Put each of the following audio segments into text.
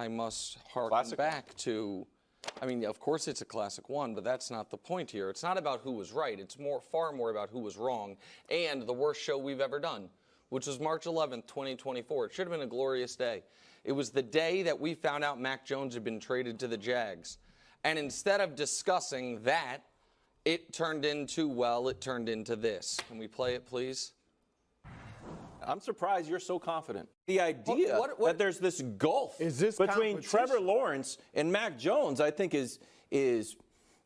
I must harken back to, I mean, of course it's a classic one, but that's not the point here. It's not about who was right. It's far more about who was wrong and the worst show we've ever done, which was March 11th, 2024. It should have been a glorious day. It was the day that we found out Mac Jones had been traded to the Jags. And instead of discussing that, it turned into this. Can we play it, please? I'm surprised you're so confident. The idea that there's this gulf between Trevor Lawrence and Mac Jones, I think is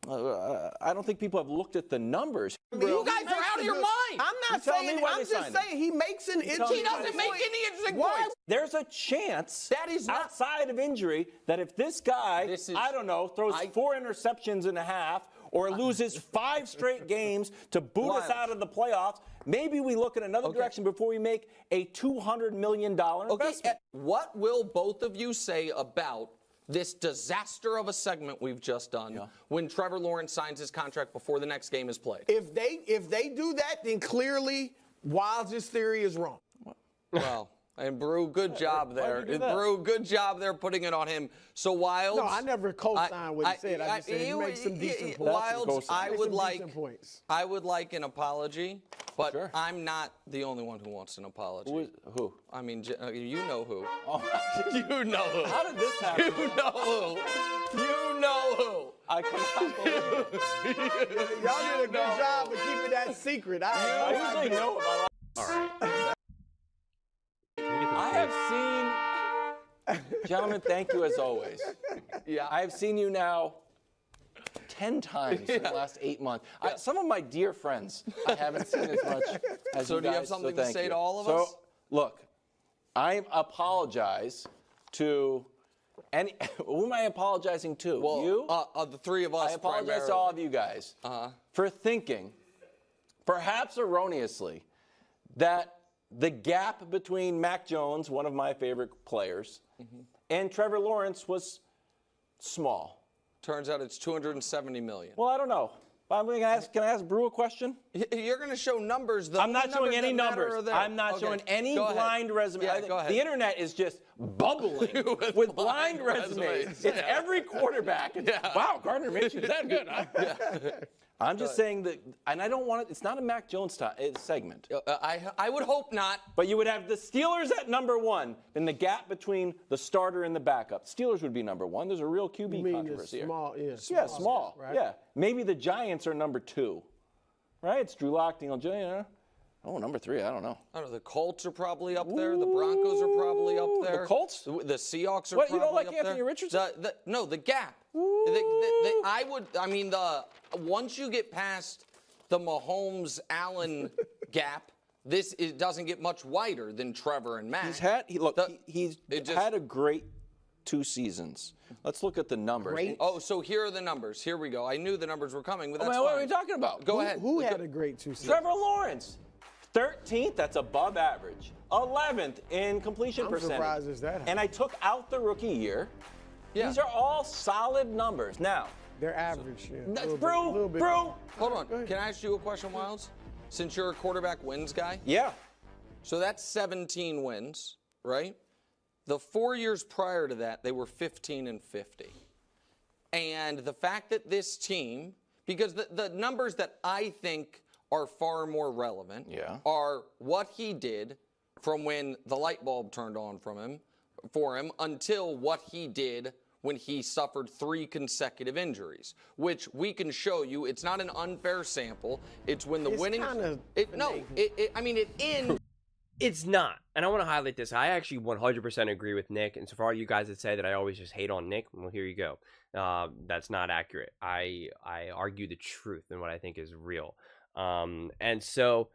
I don't think people have looked at the numbers. I mean, you guys are out of your mind. I'm not saying, I'm just saying he makes an interesting He doesn't make any interesting points. There's a chance that is not, outside of injury that if this guy, I don't know, throws 4 interceptions and a half or loses 5 straight games to boot us out of the playoffs, maybe we look in another direction before we make a $200 million investment. What will both of you say about this disaster of a segment we've just done when Trevor Lawrence signs his contract before the next game is played? If they do that, then clearly Wilds' theory is wrong. Well, and Brew, good job there. Brew, good job there putting it on him. So Wilds, no, I never co-signed what he said. I just said he makes some decent points. Wilds, I would like an apology, but I'm not the only one who wants an apology. Who? I mean, you know who. Oh. You know who. How did this happen? You know who. You know who. I cannot believe it. Y'all did a good job of keeping that secret. I usually know about all right. I have seen, gentlemen, thank you as always. Yeah, I have seen you now 10 times in the last 8 months. Some of my dear friends I haven't seen as much as you guys. So do you have something to say to all of us? So, look, I apologize to who am I apologizing to? Well, you? The three of us. I apologize to all of you guys for thinking, perhaps erroneously, that the gap between Mac Jones, one of my favorite players, and Trevor Lawrence was small. Turns out it's $270 million. Well, I don't know. Can I ask Brew a question? You're going to show numbers. I'm not showing any numbers. I'm not showing any blind resume. Yeah, go ahead. The internet is just bubbling with blind resumes. It's every quarterback. Wow, Gardner Minshew's that good, huh? I'm just saying that, and I don't want it. It's not a Mac Jones segment. I would hope not. But you would have the Steelers at number 1, and the gap between the starter and the backup. Steelers would be number 1. There's a real QB controversy here. Small. Right? Yeah. Maybe the Giants are number 2. Right? It's Drew Lock, Daniel Jones. Oh, number 3, I don't know. I don't know. The Colts are probably up there. The Broncos are probably up there. The Colts? The Seahawks are probably up there. What, you don't like Anthony Richardson? No, the gap. Once you get past the Mahomes-Allen gap, it doesn't get much wider than Trevor and Mac. He's had a great 2 seasons. Let's look at the numbers. Great. Oh, so here are the numbers. Here we go. I knew the numbers were coming, but that's fine. What are we talking about? Go ahead. Who had a great 2 seasons? Trevor Lawrence. 13th, that's above average. 11th in completion percentage. I'm surprised as that. And I took out the rookie year. Yeah. These are all solid numbers. Now, they're average. Brew. Hold on. Can I ask you a question, Wilds? Since you're a quarterback wins guy? Yeah. So that's 17 wins, right? The 4 years prior to that, they were 15-50. And the fact that this team, because the numbers that I think are far more relevant are what he did from when the light bulb turned on for him until what he did when he suffered 3 consecutive injuries, which we can show you. It's not an unfair sample. It's when the winning. It's not. And I want to highlight this. I actually 100% agree with Nick. And so for all you guys that say that I always just hate on Nick, well, here you go. That's not accurate. I argue the truth and what I think is real. And so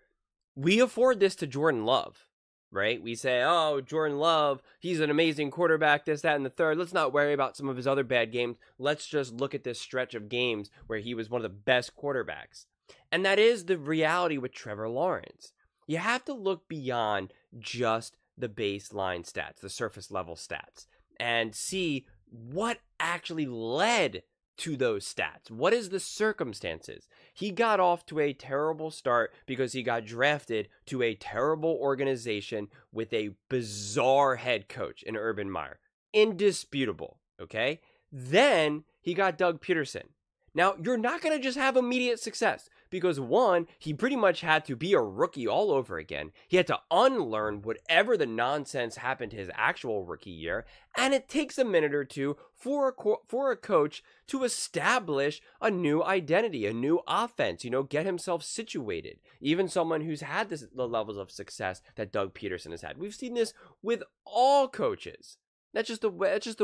we afford this to Jordan Love, right? We say, oh, Jordan Love, he's an amazing quarterback, this, that, and the third. Let's not worry about some of his other bad games. Let's just look at this stretch of games where he was one of the best quarterbacks. And that is the reality with Trevor Lawrence. You have to look beyond just the baseline stats, the surface level stats, and see what actually led to those stats. What is the circumstances? He got off to a terrible start because he got drafted to a terrible organization with a bizarre head coach in Urban Meyer. indisputable, okay? Then he got Doug Peterson. Now, you're not going to just have immediate success because, one, he pretty much had to be a rookie all over again. He had to unlearn whatever the nonsense happened his actual rookie year, and it takes a minute or two for a coach to establish a new identity, a new offense, get himself situated. Even someone who's had the levels of success that Doug Peterson has had. We've seen this with all coaches. That's just the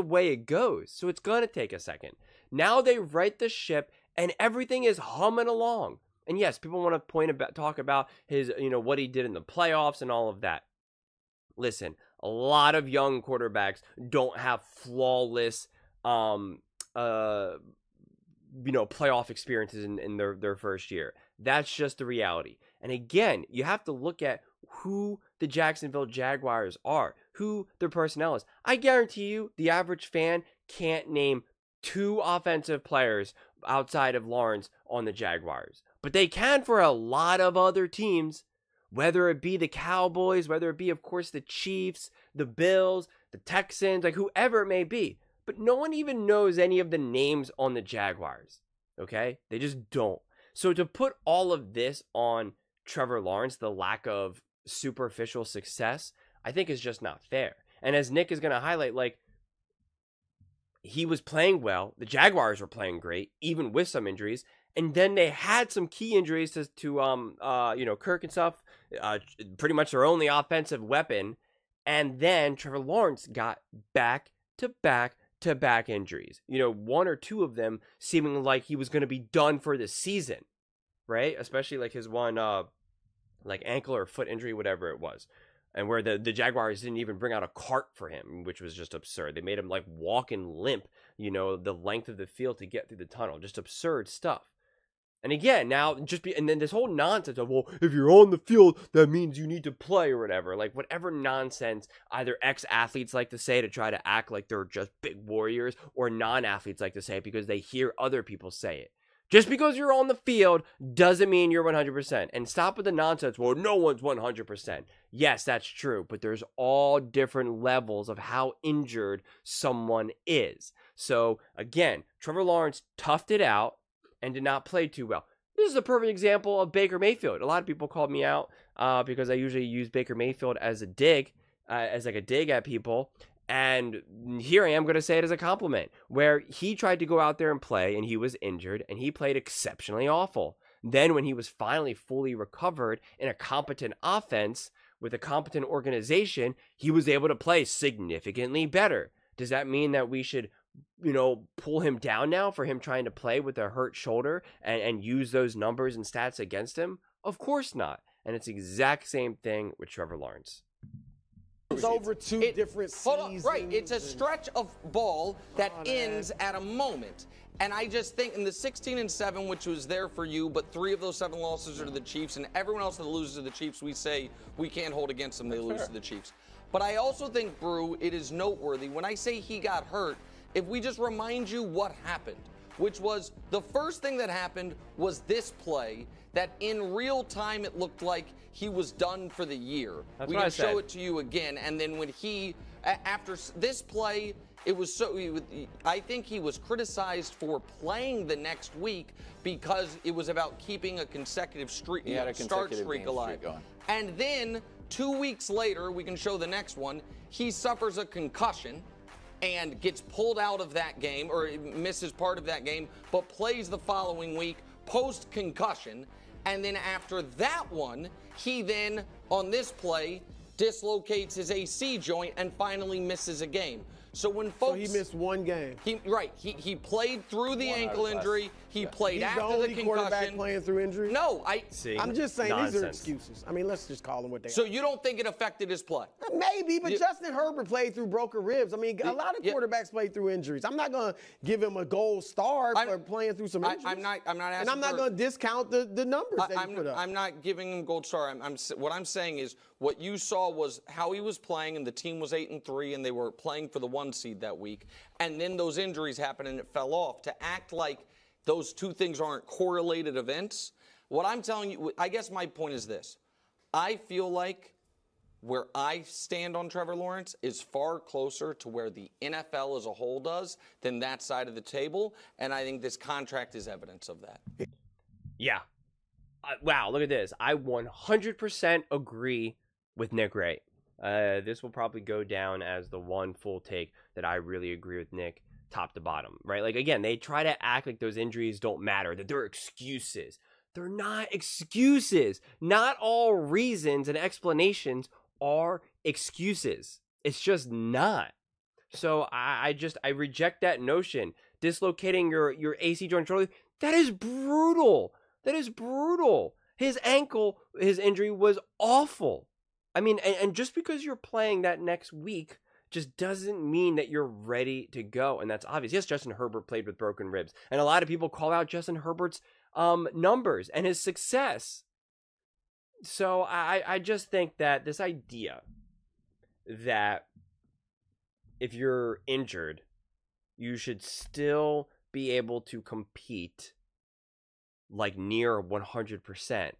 way it goes. So it's going to take a second. Now they right the ship and everything is humming along. And yes, people want to talk about his, what he did in the playoffs and all of that. Listen, a lot of young quarterbacks don't have flawless, playoff experiences in their first year. That's just the reality. And again, you have to look at who the Jacksonville Jaguars are, who their personnel is. I guarantee you the average fan can't name 2 offensive players outside of Lawrence on the Jaguars. But they can for a lot of other teams, whether it be the Cowboys, whether it be, of course, the Chiefs, the Bills, the Texans, like whoever it may be. But no one even knows any of the names on the Jaguars, okay? They just don't. So to put all of this on Trevor Lawrence, the lack of superficial success, I think is just not fair. And as Nick is going to highlight, he was playing well. The Jaguars were playing great, even with some injuries. And then they had some key injuries to Kirk and stuff, pretty much their only offensive weapon. And then Trevor Lawrence got back-to-back injuries. 1 or 2 of them seeming like he was going to be done for the season, right? Especially like his one, ankle or foot injury, whatever it was. And where the Jaguars didn't even bring out a cart for him, which was just absurd. They made him walk and limp, the length of the field to get through the tunnel. Just absurd stuff. And again, and then this whole nonsense of, well, if you're on the field, that means you need to play or whatever. Whatever nonsense either ex-athletes like to say to try to act like they're just big warriors, or non-athletes like to say it because they hear other people say it. Just because you're on the field doesn't mean you're 100%. And stop with the nonsense, well, no one's 100%. Yes, that's true, but there's all different levels of how injured someone is. So, again, Trevor Lawrence toughed it out and did not play too well. This is a perfect example of Baker Mayfield. A lot of people called me out because I usually use Baker Mayfield as a dig, as a dig at people. And here I am going to say it as a compliment, where he tried to go out there and play, and he was injured, and he played exceptionally awful. Then when he was finally fully recovered in a competent offense with a competent organization, he was able to play significantly better. Does that mean that we should, pull him down now for him trying to play with a hurt shoulder and use those numbers and stats against him? Of course not. And it's the exact same thing with Trevor Lawrence. It's over 2 different seasons. Right. It's a stretch of ball that ends at a moment. And I just think in the 16-7, which was there for you, but 3 of those 7 losses are to the Chiefs, and everyone else that loses to the Chiefs, we say we can't hold against them. They lose to the Chiefs. But I also think, Brew, it is noteworthy. When I say he got hurt, if we just remind you what happened, which was the first thing that happened was this play that in real time it looked like he was done for the year. That's we what can I said. show it to you again. And then when after this play, it was I think he was criticized for playing the next week because it was about keeping a consecutive streak, start streak alive. And then 2 weeks later, we can show the next one, he suffers a concussion and gets pulled out of that game, or misses part of that game, but plays the following week post-concussion. And then after that one, he then, on this play, dislocates his AC joint and finally misses a game. So when folks... So he missed 1 game. He played through the ankle injury. He played after the concussion. He's the only quarterback playing through injury? No, I'm just saying these are excuses. I mean, let's just call them what they are. So you don't think it affected his play? Maybe, but Justin Herbert played through broken ribs. I mean, a lot of quarterbacks play through injuries. I'm not going to give him a gold star for playing through some injuries. I'm not asking. And I'm not going to discount the numbers that he put up. I'm not giving him gold star. What I'm saying is what you saw was how he was playing, and the team was 8-3, and they were playing for the 1 seed that week. And then those injuries happened, and it fell off. To act like those 2 things aren't correlated events, what I'm telling you, I guess my point is this. I feel like where I stand on Trevor Lawrence is far closer to where the NFL as a whole does than that side of the table, and I think this contract is evidence of that. Yeah. Wow, look at this. I 100% agree with Nick Wright. This will probably go down as the one full take that I really agree with Nick top to bottom, right? Like, again, they try to act like those injuries don't matter, that they're excuses. They're not excuses. Not all reasons and explanations are excuses. It's just not. So I reject that notion. Dislocating your AC joint shoulder, that is brutal. That is brutal. His ankle, his injury was awful. I mean, and just because you're playing that next week just doesn't mean that you're ready to go. And that's obvious. Yes, Justin Herbert played with broken ribs. And a lot of people call out Justin Herbert's numbers and his success. So I just think that this idea that if you're injured, you should still be able to compete like near 100%.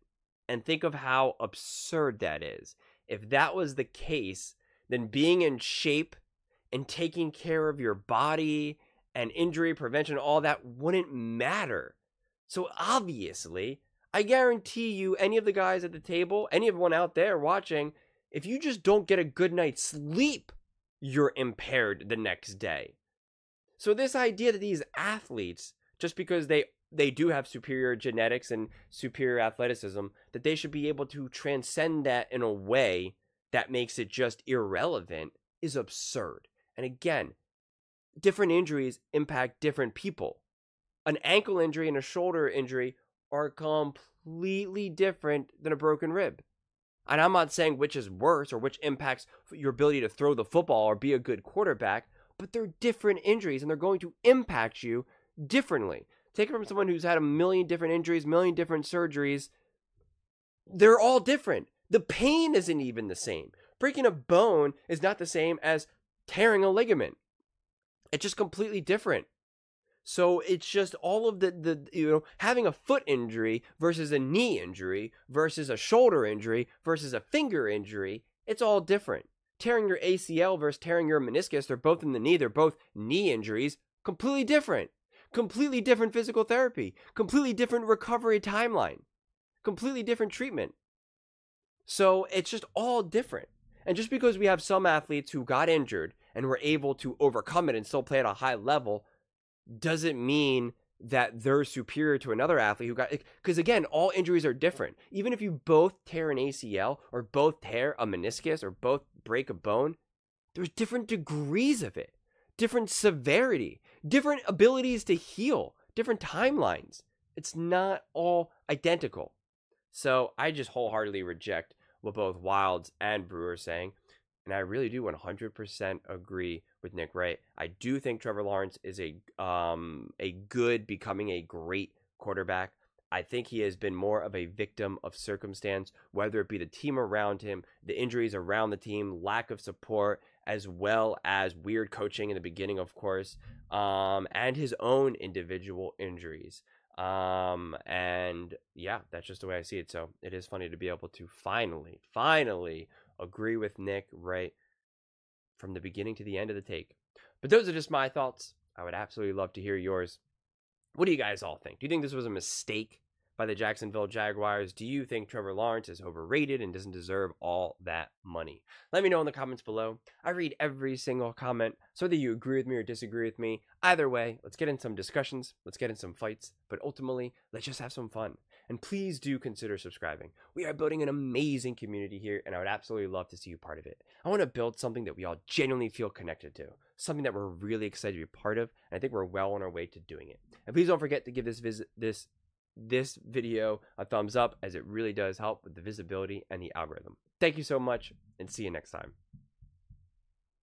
And think of how absurd that is. If that was the case, then being in shape and taking care of your body and injury prevention, all that wouldn't matter. So obviously, I guarantee you, any of the guys at the table, anyone out there watching, if you just don't get a good night's sleep, you're impaired the next day. So this idea that these athletes, just because they do have superior genetics and superior athleticism, that they should be able to transcend that in a way that makes it just irrelevant is absurd. And again, different injuries impact different people. An ankle injury and a shoulder injury are completely different than a broken rib. And I'm not saying which is worse or which impacts your ability to throw the football or be a good quarterback, but they're different injuries and they're going to impact you differently. Take it from someone who's had a million different injuries, a million different surgeries. They're all different. The pain isn't even the same. Breaking a bone is not the same as tearing a ligament. It's just completely different. So it's just all of the having a foot injury versus a knee injury versus a shoulder injury versus a finger injury, it's all different. Tearing your ACL versus tearing your meniscus, they're both in the knee, they're both knee injuries, completely different. Completely different physical therapy, completely different recovery timeline, completely different treatment. So it's just all different. And just because we have some athletes who got injured and were able to overcome it and still play at a high level, doesn't mean that they're superior to another athlete who got, because again, all injuries are different. Even if you both tear an ACL or both tear a meniscus or both break a bone, there's different degrees of it, different severity, different abilities to heal, different timelines. It's not all identical. So I just wholeheartely reject what both Wilds and Brewer are saying. And I really do 100% agree with Nick Wright. I do think Trevor Lawrence is a good, becoming a great quarterback. I think he has been more of a victim of circumstance, whether it be the team around him, the injuries around the team, lack of support, as well as weird coaching in the beginning, of course, and his own individual injuries. And yeah, that's just the way I see it. So it is funny to be able to finally agree with Nick Wright from the beginning to the end of the take. But those are just my thoughts. I would absolutely love to hear yours. What do you guys all think? Do you think this was a mistake by the Jacksonville Jaguars? Do you think Trevor Lawrence is overrated and doesn't deserve all that money? Let me know in the comments below. I read every single comment, so whether you agree with me or disagree with me. Either way, let's get in some discussions, let's get in some fights, but ultimately, let's just have some fun. And please do consider subscribing. We are building an amazing community here, and I would absolutely love to see you part of it. I want to build something that we all genuinely feel connected to, something that we're really excited to be part of, and I think we're well on our way to doing it. And please don't forget to give this video a thumbs up, as it really does help with the visibility and the algorithm. Thank you so much, and see you next time.